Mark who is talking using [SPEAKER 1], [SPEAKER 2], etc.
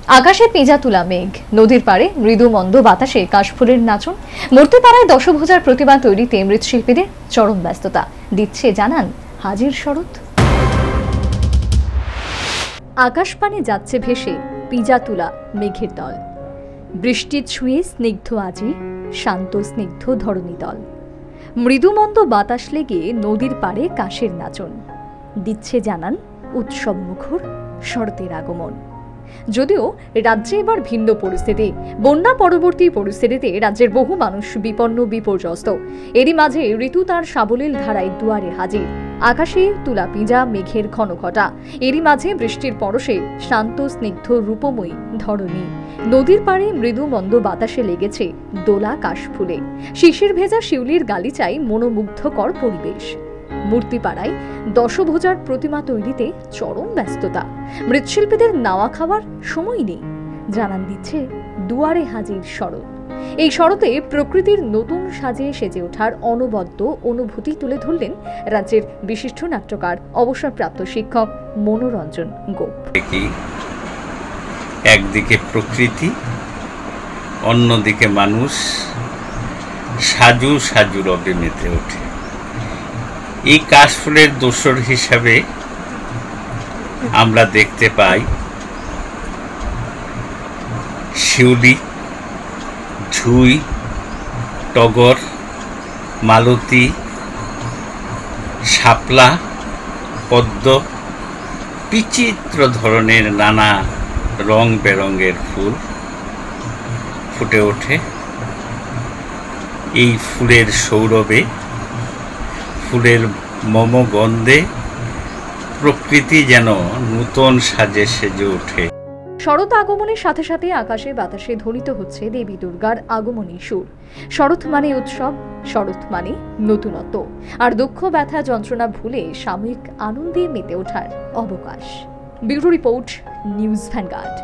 [SPEAKER 1] আকাশে পেঁজা তুলা মেঘ, নদীর পাড়ে মৃদু মন্দ বাতাসে কাশফুলের নাচন, মূর্তিপাড়ায় দশভুজার প্রতিমা তৈরিতে মৃৎশিল্পীদের চরম ব্যস্ততা দিচ্ছে জানান হাজির শরৎ। আকাশপানে যাচ্ছে ভেসে পিঁজা তুলা মেঘের দল, বৃষ্টি ছুঁয়ে স্নিগ্ধ আজি শান্ত স্নিগ্ধ ধরণী দল, মৃদুমন্দ বাতাস লেগে নদীর পাড়ে কাশের নাচন দিচ্ছে জানান উৎসব মুখর শরতের আগমন। যদিও রাজ্যে এবার ভিন্ন পরিস্থিতি, বন্যা পরবর্তী পরিস্থিতিতে রাজ্যের বহু মানুষ বিপন্ন বিপর্যস্ত। এরই মাঝে ঋতু তার সাবলীল ধারায় দুয়ারে হাজির, আকাশে তুলা পিঁজা মেঘের ঘনঘটা, এরই মাঝে বৃষ্টির পরশে শান্ত স্নিগ্ধ রূপময়ী ধরণী, নদীর পাড়ে মৃদু মন্দ বাতাসে লেগেছে দোলা কাশফুলে, শিশির ভেজা শিউলির গালিচায় মনোমুগ্ধকর পরিবেশ। মূর্তিপাড়ায় দশভুজার প্রতিমা তৈরিতে চরম ব্যস্ততা, মৃৎশিল্পীদের নাওয়া খাওয়ার সময় নেই, জানান দিচ্ছে দুয়ারে হাজির শরৎ। এই শরতে প্রকৃতির নতুন সাজে সেজে ওঠার অনবদ্য অনুভূতি তুলে ধরলেন রাজ্যের বিশিষ্ট নাট্যকার অবসরপ্রাপ্ত শিক্ষক মনোরঞ্জন গোপ।
[SPEAKER 2] একদিকে প্রকৃতি, অন্যদিকে মানুষ সাজু সাজু রবে মেতে ওঠে। এই কাশফুলের দোসর হিসাবে আমরা দেখতে পাই শিউলি, ঝুই, টগর, মালতী, শাপলা, পদ্ম, বিচিত্র ধরনের নানা রং বেরঙের ফুল ফুটে ওঠে। এই ফুলের সৌরভে, ফুলের মমগন্ধে প্রকৃতি যেন নূতন সাজে সেজে ওঠে।
[SPEAKER 1] শরৎ আগমনের সাথে সাথে আকাশে বাতাসে ধ্বনিত হচ্ছে দেবী দুর্গার আগমনী সুর। শরৎ মানে উৎসব, শরৎ মানে নতুনত্ব, আর দুঃখ ব্যথা যন্ত্রণা ভুলে সাময়িক আনন্দে মেতে ওঠার অবকাশ। Bureau report, news vanguard.